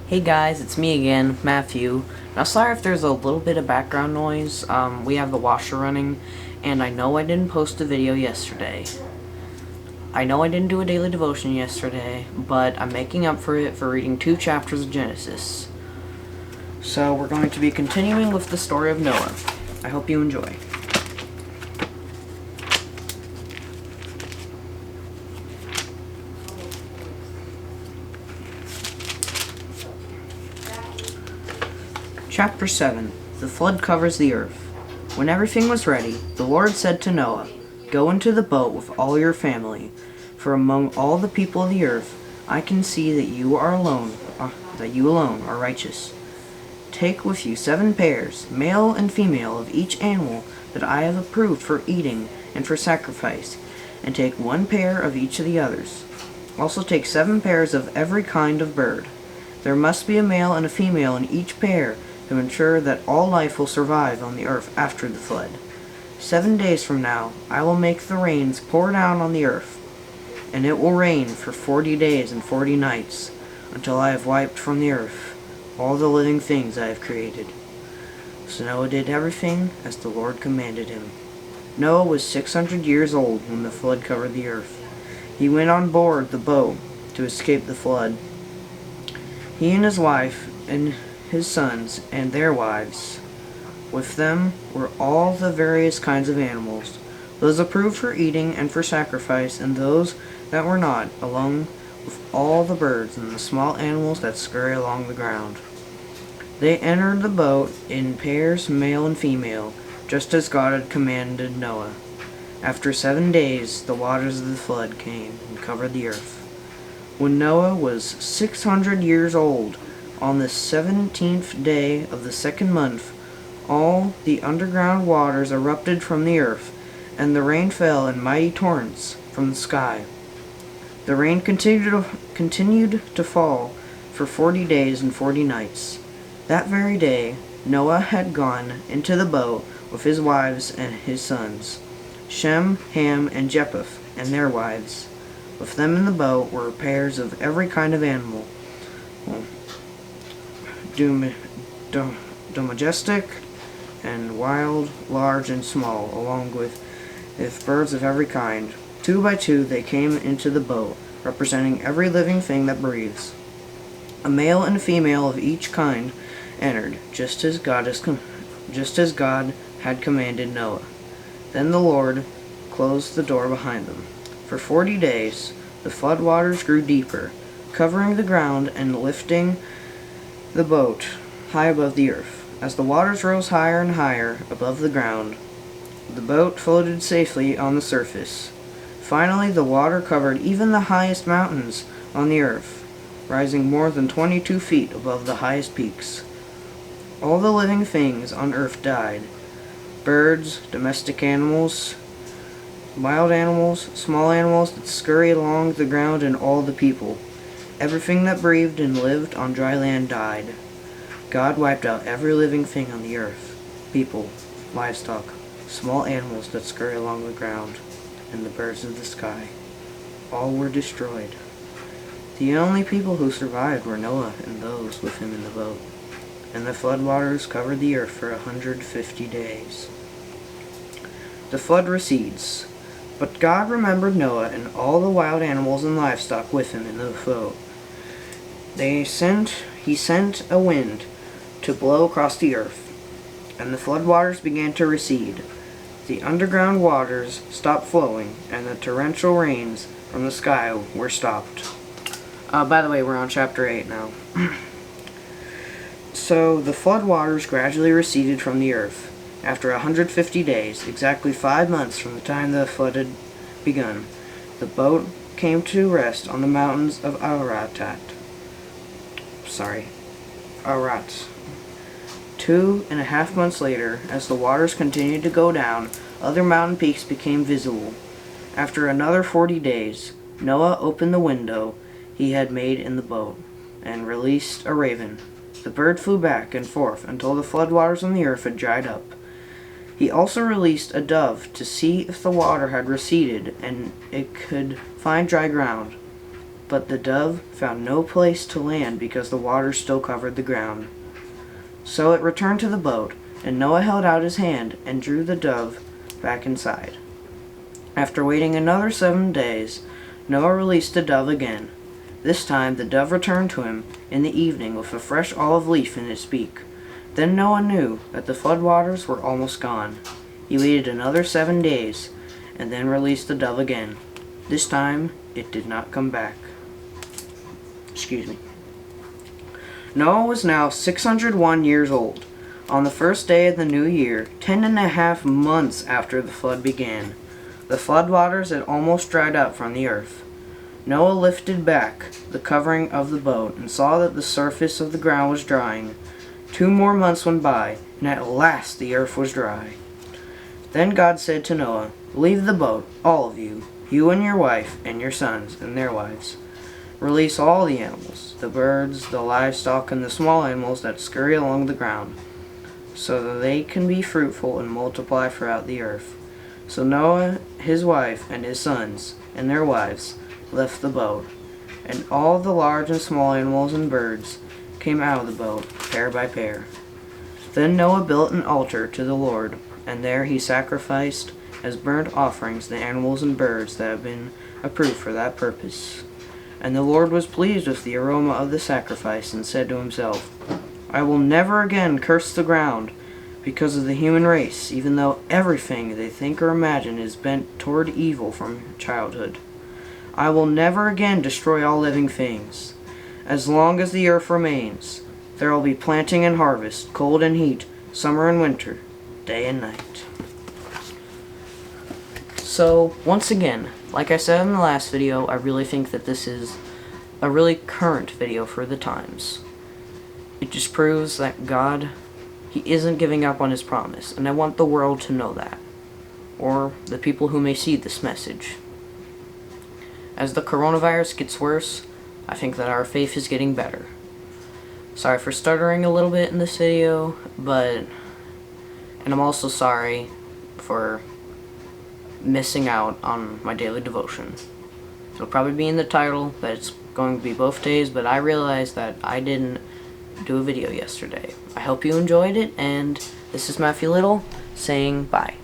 Hey guys, it's me again, Matthew. Now sorry if there's a little bit of background noise. We have the washer running, and I know I didn't post a video yesterday. I know I didn't do a daily devotion yesterday, but I'm making up for it for reading 2 chapters of Genesis. So we're going to be continuing with the story of Noah. I hope you enjoy. Chapter 7. The flood covers the earth. When everything was ready, the Lord said to Noah, "Go into the boat with all your family, for among all the people of the earth I can see that you alone are righteous. Take with you 7 pairs, male and female, of each animal that I have approved for eating and for sacrifice, and take 1 pair of each of the others. Also take 7 pairs of every kind of bird. There must be a male and a female in each pair, to ensure that all life will survive on the earth after the flood. 7 days from now, I will make the rains pour down on the earth, and it will rain for 40 days and 40 nights, until I have wiped from the earth all the living things I have created." So Noah did everything as the Lord commanded him. Noah was 600 years old when the flood covered the earth. He went on board the boat to escape the flood. He and his wife and his sons and their wives. With them were all the various kinds of animals, those approved for eating and for sacrifice, and those that were not, along with all the birds and the small animals that scurry along the ground. They entered the boat in pairs, male and female, just as God had commanded Noah. After 7 days, the waters of the flood came and covered the earth. When Noah was 600 years old, on the 17th day of the 2nd month, all the underground waters erupted from the earth, and the rain fell in mighty torrents from the sky. The rain continued to fall for 40 days and 40 nights. That very day, Noah had gone into the boat with his wives and his sons, Shem, Ham, and Japheth, and their wives. With them in the boat were pairs of every kind of animal, domestic and wild, large and small, along with birds of every kind. 2 by 2 they came into the boat, representing every living thing that breathes. A male and a female of each kind entered, just as God had commanded Noah. Then the Lord closed the door behind them. For 40 days the flood waters grew deeper, covering the ground and lifting the boat high above the earth. As the waters rose higher and higher above the ground, the boat floated safely on the surface. Finally, the water covered even the highest mountains on the earth, rising more than 22 feet above the highest peaks. All the living things on earth died: birds, domestic animals, wild animals, small animals that scurry along the ground, and all the people. Everything that breathed and lived on dry land died. God wiped out every living thing on the earth: people, livestock, small animals that scurry along the ground, and the birds of the sky. All were destroyed. The only people who survived were Noah and those with him in the boat. And the flood waters covered the earth for 150 days. The flood recedes. But God remembered Noah and all the wild animals and livestock with him in the boat. He sent a wind to blow across the earth, and the flood waters began to recede. The underground waters stopped flowing, and the torrential rains from the sky were stopped. By the way, we're on chapter 8 now. So the flood waters gradually receded from the earth. After 150 days, exactly 5 months from the time the flood had begun, the boat came to rest on the mountains of Ararat. 2.5 months later, as the waters continued to go down, other mountain peaks became visible. After another 40 days, Noah opened the window he had made in the boat and released a raven. The bird flew back and forth until the floodwaters on the earth had dried up. He also released a dove to see if the water had receded and it could find dry ground. But the dove found no place to land because the water still covered the ground. So it returned to the boat, and Noah held out his hand and drew the dove back inside. After waiting another 7 days, Noah released the dove again. This time the dove returned to him in the evening with a fresh olive leaf in its beak. Then Noah knew that the flood waters were almost gone. He waited another 7 days, and then released the dove again. This time it did not come back. Noah was now 601 years old. On the first day of the new year, 10.5 months after the flood began, the flood waters had almost dried up from the earth. Noah lifted back the covering of the boat and saw that the surface of the ground was drying. 2 more months went by, and at last the earth was dry. Then God said to Noah, "Leave the boat, all of you, you and your wife and your sons and their wives. Release all the animals, the birds, the livestock, and the small animals that scurry along the ground, so that they can be fruitful and multiply throughout the earth." So Noah, his wife, and his sons and their wives left the boat, and all the large and small animals and birds came out of the boat, pair by pair. Then Noah built an altar to the Lord, and there he sacrificed as burnt offerings the animals and birds that had been approved for that purpose. And the Lord was pleased with the aroma of the sacrifice, and said to himself, "I will never again curse the ground because of the human race, even though everything they think or imagine is bent toward evil from childhood. I will never again destroy all living things. As long as the earth remains, there will be planting and harvest, cold and heat, summer and winter, day and night." So, once again, like I said in the last video, I really think that this is a really current video for the times. It just proves that God, He isn't giving up on His promise, and I want the world to know that, or the people who may see this message. As the coronavirus gets worse, I think that our faith is getting better. Sorry for stuttering a little bit in this video, and I'm also sorry for missing out on my daily devotion. It'll probably be in the title that it's going to be both days, but I realized that I didn't do a video yesterday. I hope you enjoyed it, and this is Matthew Little saying bye.